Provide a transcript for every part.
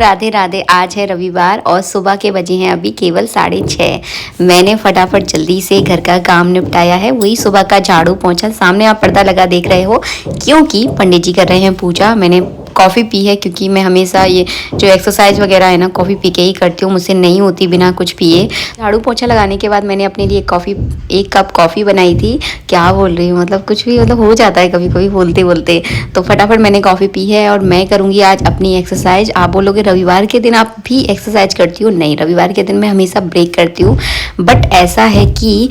राधे राधे। आज है रविवार और सुबह के बजे हैं अभी केवल 6:30। मैंने फटाफट जल्दी से घर का काम निपटाया है, वही सुबह का झाड़ू पोंछा। सामने आप पर्दा लगा देख रहे हो क्योंकि पंडित जी कर रहे हैं पूजा। मैंने कॉफ़ी पी है क्योंकि मैं हमेशा ये जो एक्सरसाइज वगैरह है ना कॉफ़ी पी के ही करती हूँ, मुझसे नहीं होती बिना कुछ पिए। झाड़ू पोंछा लगाने के बाद मैंने अपने लिए एक कप कॉफ़ी बनाई थी। क्या बोल रही हूँ, मतलब कुछ भी मतलब हो जाता है कभी कभी बोलते बोलते। तो फटाफट मैंने कॉफ़ी पी है और मैं करूँगी आज अपनी एक्सरसाइज। आप बोलोगे रविवार के दिन आप भी एक्सरसाइज करती हो? नहीं, रविवार के दिन मैं हमेशा ब्रेक करती हूँ। बट ऐसा है कि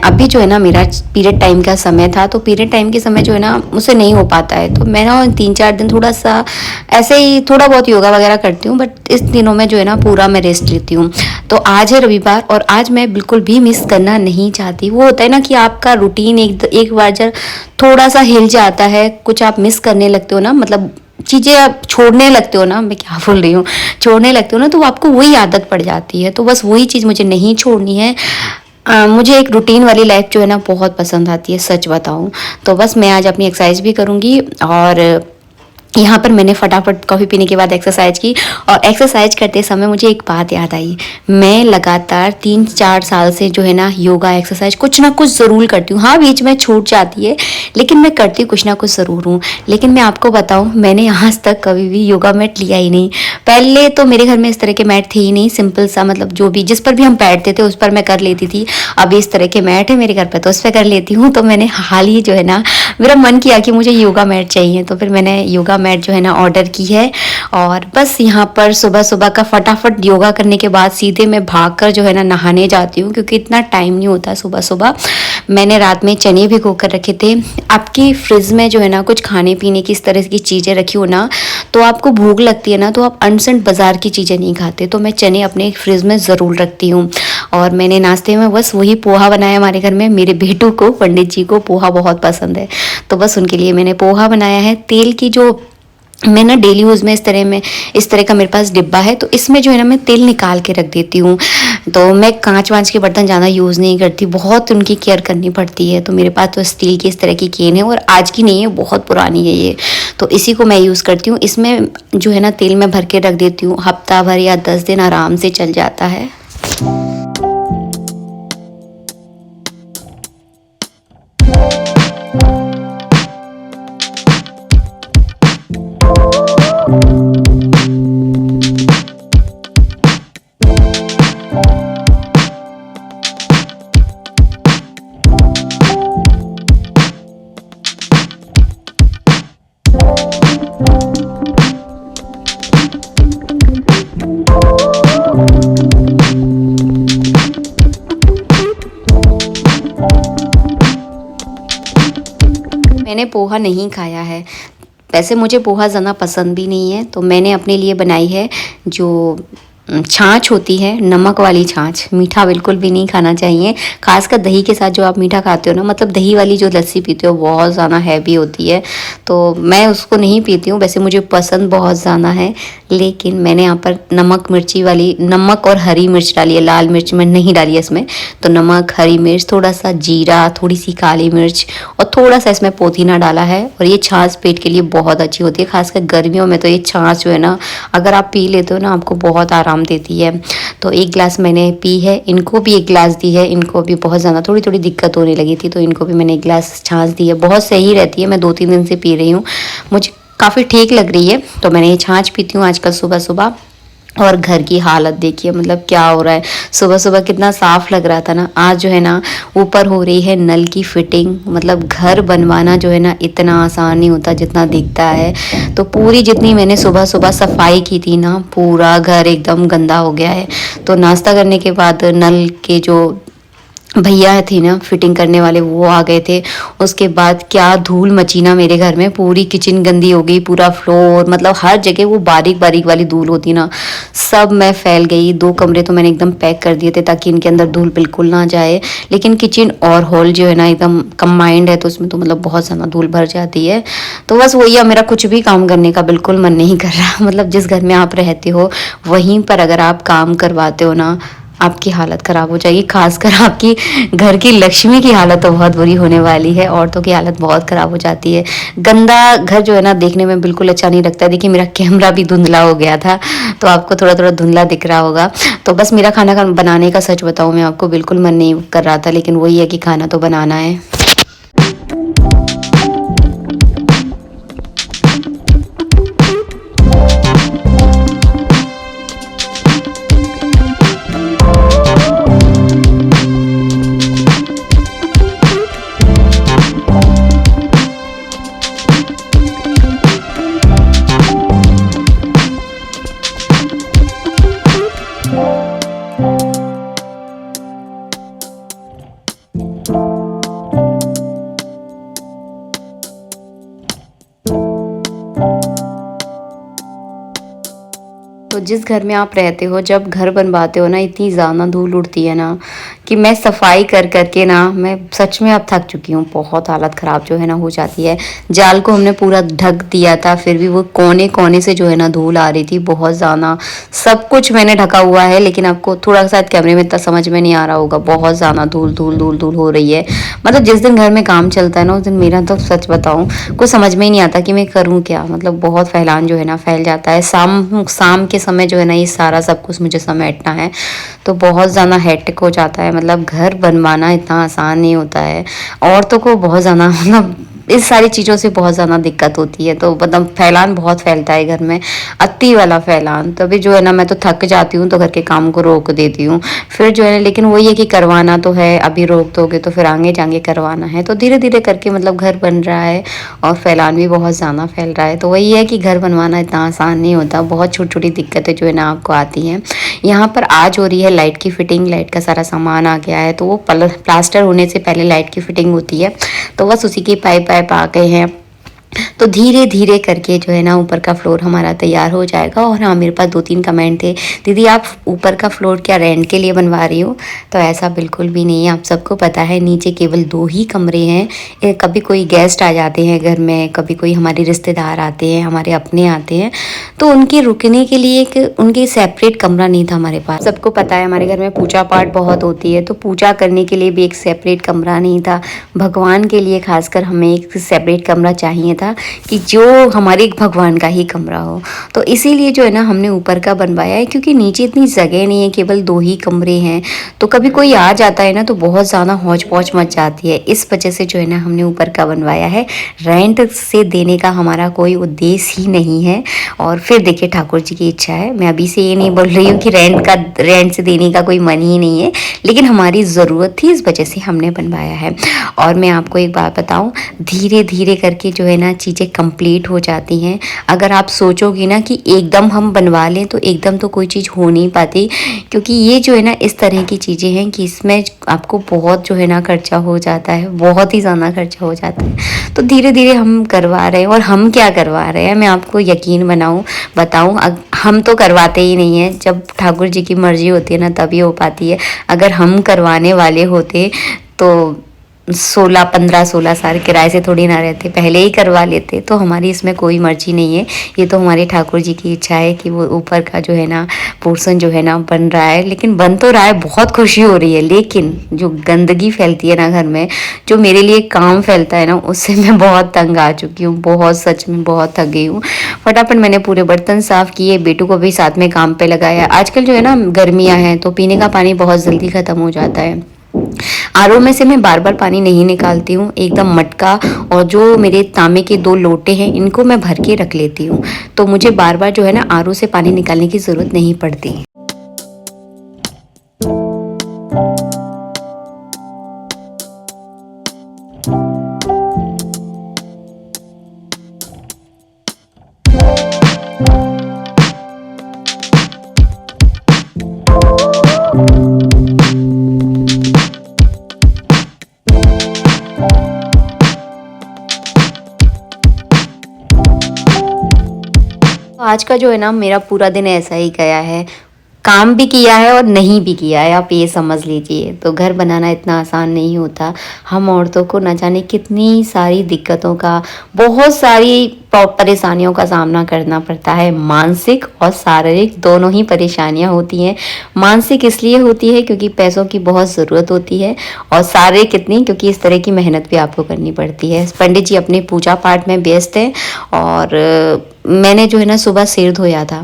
अभी जो है ना मेरा पीरियड टाइम का समय था, तो पीरियड टाइम के समय जो है ना मुझसे नहीं हो पाता है। तो मैं ना 3-4 दिन थोड़ा सा ऐसे ही थोड़ा बहुत योगा वगैरह करती हूँ, बट इस दिनों में जो है ना पूरा मैं रेस्ट लेती हूँ। तो आज है रविवार और आज मैं बिल्कुल भी मिस करना नहीं चाहती। वो होता है ना कि आपका रूटीन एक बार जब थोड़ा सा हिल जाता है, कुछ आप मिस करने लगते हो ना, मतलब चीज़ें आप छोड़ने लगते हो ना, मैं क्या बोल रही हूँ, छोड़ने लगते हो ना, तो आपको वही आदत पड़ जाती है। तो बस वही चीज़ मुझे नहीं छोड़नी है। मुझे एक रूटीन वाली लाइफ जो है ना बहुत पसंद आती है, सच बताऊँ तो। बस मैं आज अपनी एक्सरसाइज भी करूँगी और यहाँ पर मैंने फटाफट कॉफ़ी पीने के बाद एक्सरसाइज की। और एक्सरसाइज करते समय मुझे एक बात याद आई। मैं लगातार 3-4 साल से जो है ना योगा एक्सरसाइज कुछ ना कुछ ज़रूर करती हूँ। हाँ, बीच में छूट जाती है लेकिन मैं करती कुछ ना कुछ ज़रूर हूँ। लेकिन मैं आपको बताऊँ, मैंने आज तक कभी भी योगा मैट लिया ही नहीं। पहले तो मेरे घर में इस तरह के मैट थे ही नहीं, सिंपल सा मतलब जो भी जिस पर भी हम बैठते थे उस पर मैं कर लेती थी। अब इस तरह के मैट है मेरे घर पर तो उस पर कर लेती हूँ। तो मैंने हाल ही जो है ना मेरा मन किया कि मुझे योगा मैट चाहिए, तो फिर मैंने योगा मैट जो है ना ऑर्डर की है। और बस यहाँ पर सुबह सुबह का फटाफट योगा करने के बाद सीधे मैं भागकर जो है ना नहाने जाती हूँ, क्योंकि इतना टाइम नहीं होता सुबह सुबह। मैंने रात में चने भिगो कर रखे थे। आपकी फ्रिज में जो है ना कुछ खाने पीने की इस तरह की चीज़ें रखी हो ना, तो आपको भूख लगती है ना, तो आप अनसेंट बाज़ार की चीज़ें नहीं खाते। तो मैं चने अपने फ्रिज में ज़रूर रखती हूँ। और मैंने नाश्ते में बस वही पोहा बनाया हमारे घर में। मेरे बेटू को, पंडित जी को पोहा बहुत पसंद है, तो बस उनके लिए मैंने पोहा बनाया है। तेल की जो मैं ना डेली यूज़ में इस तरह का मेरे पास डिब्बा है, तो इसमें जो है ना मैं तेल निकाल के रख देती हूँ। तो मैं कांच वांच के बर्तन ज़्यादा यूज़ नहीं करती, बहुत उनकी केयर करनी पड़ती है। तो मेरे पास तो स्टील की इस तरह की केन है, और आज की नहीं है, बहुत पुरानी है ये। तो इसी को मैं यूज़ करती हूँ। इसमें जो है ना तेल में भर के रख देती हूँ, हफ्ता भर या 10 दिन आराम से चल जाता है। मैंने पोहा नहीं खाया है, वैसे मुझे पोहा ज़्यादा पसंद भी नहीं है। तो मैंने अपने लिए बनाई है जो छाछ होती है, नमक वाली छाछ। मीठा बिल्कुल भी नहीं खाना चाहिए, खासकर दही के साथ। जो आप मीठा खाते हो ना, मतलब दही वाली जो लस्सी पीते हो बहुत ज़्यादा हैवी होती है, तो मैं उसको नहीं पीती हूँ। वैसे मुझे पसंद बहुत ज़्यादा है, लेकिन मैंने यहाँ पर नमक मिर्ची वाली, नमक और हरी मिर्च डाली है, लाल मिर्च मैं नहीं डाली है इसमें। तो नमक, हरी मिर्च, थोड़ा सा जीरा, थोड़ी सी काली मिर्च और थोड़ा सा इसमें पुदीना डाला है। और ये छाछ पेट के लिए बहुत अच्छी होती है, खासकर गर्मियों में। तो ये छाछ जो है ना अगर आप पी लेते हो ना, आपको बहुत आराम देती है। तो 1 गिलास मैंने पी है, इनको भी 1 गिलास दी है। इनको भी बहुत ज़्यादा थोड़ी थोड़ी दिक्कत होने लगी थी, तो इनको भी मैंने 1 गिलास छाछ दी है। बहुत सही रहती है, मैं 2-3 दिन से पी रही हूँ, मुझे काफ़ी ठीक लग रही है। तो मैंने ये छाछ पीती हूँ आजकल सुबह सुबह। और घर की हालत देखिए, मतलब क्या हो रहा है। सुबह सुबह कितना साफ लग रहा था ना, आज जो है ना ऊपर हो रही है नल की फिटिंग। मतलब घर बनवाना जो है ना इतना आसान नहीं होता जितना दिखता है। तो पूरी जितनी मैंने सुबह सुबह सफाई की थी ना, पूरा घर एकदम गंदा हो गया है। तो नाश्ता करने के बाद नल के जो भैया थे ना फिटिंग करने वाले, वो आ गए थे। उसके बाद क्या धूल मची ना मेरे घर में, पूरी किचन गंदी हो गई, पूरा फ्लोर, मतलब हर जगह वो बारीक बारीक वाली धूल होती ना, सब में फैल गई। 2 कमरे तो मैंने एकदम पैक कर दिए थे ताकि इनके अंदर धूल बिल्कुल ना जाए। लेकिन किचन और हॉल जो है ना एकदम कंबाइंड है, तो उसमें तो मतलब बहुत ज़्यादा धूल भर जाती है। तो बस वही है, मेरा कुछ भी काम करने का बिल्कुल मन नहीं कर रहा। मतलब जिस घर में आप रहते हो वहीं पर अगर आप काम करवाते हो ना, आपकी हालत ख़राब हो जाएगी। खासकर आपकी घर की लक्ष्मी की हालत तो बहुत बुरी होने वाली है। औरतों की हालत बहुत ख़राब हो जाती है। गंदा घर जो है ना देखने में बिल्कुल अच्छा नहीं लगता है। देखिए मेरा कैमरा भी धुंधला हो गया था, तो आपको थोड़ा थोड़ा धुंधला दिख रहा होगा। तो बस मेरा खाना बनाने का सच बताऊँ मैं आपको, बिल्कुल मन नहीं कर रहा था, लेकिन वही है कि खाना तो बनाना है। तो जिस घर में आप रहते हो, जब घर बनवाते हो ना, इतनी ज़्यादा धूल उड़ती है ना कि मैं सफाई कर करके ना मैं सच में अब थक चुकी हूँ। बहुत हालत ख़राब जो है ना हो जाती है। जाल को हमने पूरा ढक दिया था, फिर भी वो कोने कोने से जो है ना धूल आ रही थी बहुत ज़्यादा। सब कुछ मैंने ढका हुआ है, लेकिन आपको थोड़ा शायद कैमरे में इतना समझ में नहीं आ रहा होगा। बहुत ज़्यादा धूल धूल धूल धूल हो रही है। मतलब जिस दिन घर में काम चलता है ना, उस दिन मेरा तो सच बताऊँ कुछ समझ में ही नहीं आता कि मैं करूँ क्या। मतलब बहुत फैलान जो है ना फैल जाता है। शाम शाम के समय जो है ना ये सारा सब कुछ मुझे समेटना है, तो बहुत ज़्यादा हेक्टिक हो जाता है। मतलब घर बनवाना इतना आसान नहीं होता है। औरतों को बहुत ज़्यादा मतलब इस सारी चीज़ों से बहुत ज़्यादा दिक्कत होती है। तो मतलब फैलान बहुत फैलता है घर में, अति वाला फैलान। तभी जो है ना मैं तो थक जाती हूँ, तो घर के काम को रोक देती हूँ फिर जो है। लेकिन वही है कि करवाना तो है, अभी रोक दोगे तो फिर आगे जाके करवाना है। तो धीरे धीरे करके मतलब घर बन रहा है और फैलान भी बहुत ज़्यादा फैल रहा है। तो वही है कि घर बनवाना इतना आसान नहीं होता। बहुत छोटी छोटी दिक्कतें जो है ना आपको आती हैं। यहाँ पर आज हो रही है लाइट की फिटिंग। लाइट का सारा सामान आ गया है, तो वो प्लास्टर होने से पहले लाइट की फिटिंग होती है, तो बस उसी की पाइप वाइप आ गए हैं। तो धीरे धीरे करके जो है ना ऊपर का फ्लोर हमारा तैयार हो जाएगा। और हाँ, मेरे पास 2-3 कमेंट थे, दीदी आप ऊपर का फ्लोर क्या रेंट के लिए बनवा रही हो? तो ऐसा बिल्कुल भी नहीं है। आप सबको पता है नीचे केवल 2 ही कमरे हैं। कभी कोई गेस्ट आ जाते हैं घर में, कभी कोई हमारे रिश्तेदार आते हैं, हमारे अपने आते हैं, तो उनके रुकने के लिए एक उनके सेपरेट कमरा नहीं था हमारे पास। सबको पता है हमारे घर में पूजा पाठ बहुत होती है, तो पूजा करने के लिए भी एक सेपरेट कमरा नहीं था। भगवान के लिए खासकर हमें एक सेपरेट कमरा चाहिए था कि जो हमारे भगवान का ही कमरा हो। तो इसीलिए जो है ना हमने ऊपर का बनवाया है, क्योंकि नीचे इतनी जगह नहीं है, केवल 2 ही कमरे हैं। तो कभी कोई आ जाता है ना तो बहुत ज़्यादा हौच पौच मच जाती है। इस वजह से जो है ना हमने ऊपर का बनवाया है। रेंट से देने का हमारा कोई उद्देश्य ही नहीं है। और फिर देखिए ठाकुर जी की इच्छा है। मैं अभी से ये नहीं बोल रही हूँ कि रेंट से देने का कोई मन ही नहीं है, लेकिन हमारी ज़रूरत थी, इस वजह से हमने बनवाया है। और मैं आपको एक बात बताऊँ, धीरे धीरे करके जो है ना चीज़ें कंप्लीट हो जाती हैं। अगर आप सोचोगे ना कि एकदम हम बनवा लें, तो एकदम तो कोई चीज़ हो नहीं पाती, क्योंकि ये जो है ना इस तरह की चीज़ें हैं कि इसमें आपको बहुत जो है ना खर्चा हो जाता है, बहुत ही ज़्यादा खर्चा हो जाता है। तो धीरे धीरे हम करवा रहे हैं। और हम क्या करवा रहे हैं मैं आपको यकीन बताऊँ, हम तो करवाते ही नहीं हैं। जब ठाकुर जी की मर्ज़ी होती है ना तभी हो पाती है। अगर हम करवाने वाले होते तो 16 साल किराए से थोड़ी ना रहते, पहले ही करवा लेते। तो हमारी इसमें कोई मर्जी नहीं है। ये तो हमारे ठाकुर जी की इच्छा है कि वो ऊपर का जो है ना पोर्शन जो है ना बन रहा है। लेकिन बन तो रहा है, बहुत खुशी हो रही है, लेकिन जो गंदगी फैलती है ना घर में, जो मेरे लिए काम फैलता है ना, उससे मैं बहुत तंग आ चुकी हूँ। बहुत, सच में बहुत थक गई हूँ। फटाफट मैंने पूरे बर्तन साफ़ किए, बेटू को भी साथ में काम पे लगाया। आजकल जो है ना गर्मियाँ हैं, तो पीने का पानी बहुत जल्दी ख़त्म हो जाता है। आरओ में से मैं बार बार पानी नहीं निकालती हूँ, एकदम मटका और जो मेरे तांबे के 2 लोटे हैं इनको मैं भर के रख लेती हूँ। तो मुझे बार बार जो है ना आरओ से पानी निकालने की ज़रूरत नहीं पड़ती। तो आज का जो है ना मेरा पूरा दिन ऐसा ही गया है। काम भी किया है और नहीं भी किया है, आप ये समझ लीजिए। तो घर बनाना इतना आसान नहीं होता। हम औरतों को न जाने कितनी सारी दिक्कतों का, बहुत सारी परेशानियों का सामना करना पड़ता है। मानसिक और शारीरिक दोनों ही परेशानियां होती हैं। मानसिक इसलिए होती है क्योंकि पैसों की बहुत ज़रूरत होती है, और शारीरिक कितनी, क्योंकि इस तरह की मेहनत भी आपको करनी पड़ती है। पंडित जी अपने पूजा पाठ में व्यस्त हैं, और मैंने जो है ना सुबह सिर धोया था,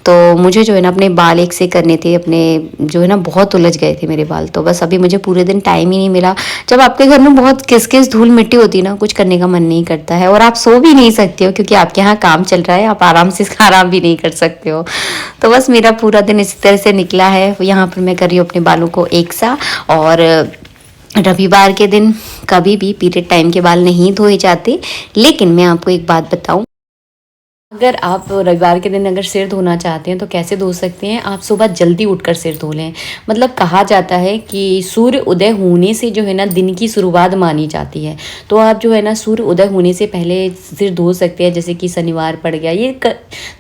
तो मुझे जो है ना अपने बाल एक से करने थे, अपने जो है ना बहुत उलझ गए थे मेरे बाल, तो बस अभी मुझे पूरे दिन टाइम ही नहीं मिला। जब आपके घर में बहुत किस धूल मिट्टी होती है ना, कुछ करने का मन नहीं करता है, और आप सो भी नहीं सकते हो क्योंकि आपके यहाँ काम चल रहा है, आप आराम से आराम भी नहीं कर सकते हो। तो बस मेरा पूरा दिन इसी तरह से निकला है। यहाँ पर मैं कर रही हूँ अपने बालों को एक सा, और रविवार के दिन कभी भी पीरियड टाइम के बाल नहीं धोए जाते। लेकिन मैं आपको एक बात बताऊं, अगर आप रविवार के दिन अगर सिर धोना चाहते हैं तो कैसे धो सकते हैं, आप सुबह जल्दी उठकर सिर धो लें। मतलब कहा जाता है कि सूर्य उदय होने से जो है ना दिन की शुरुआत मानी जाती है, तो आप जो है ना सूर्य उदय होने से पहले सिर धो सकते हैं। जैसे कि शनिवार पड़ गया, ये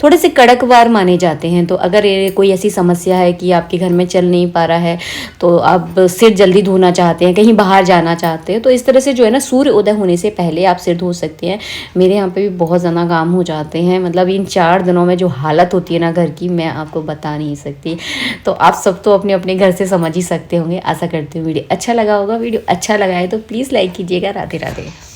थोड़े से कड़क वार माने जाते हैं। तो अगर कोई ऐसी समस्या है कि आपके घर में चल नहीं पा रहा है, तो आप सिर जल्दी धोना चाहते हैं, कहीं बाहर जाना चाहते हैं, तो इस तरह से जो है ना सूर्य उदय होने से पहले आप सिर धो सकते हैं। मेरे यहाँ पे भी बहुत ज़्यादा काम हो जाते हैं, मतलब इन 4 दिनों में जो हालत होती है ना घर की, मैं आपको बता नहीं सकती। तो आप सब तो अपने अपने घर से समझ ही सकते होंगे। आशा करती हूँ वीडियो अच्छा लगा होगा। वीडियो अच्छा लगा है तो प्लीज़ लाइक कीजिएगा। राधे राधे।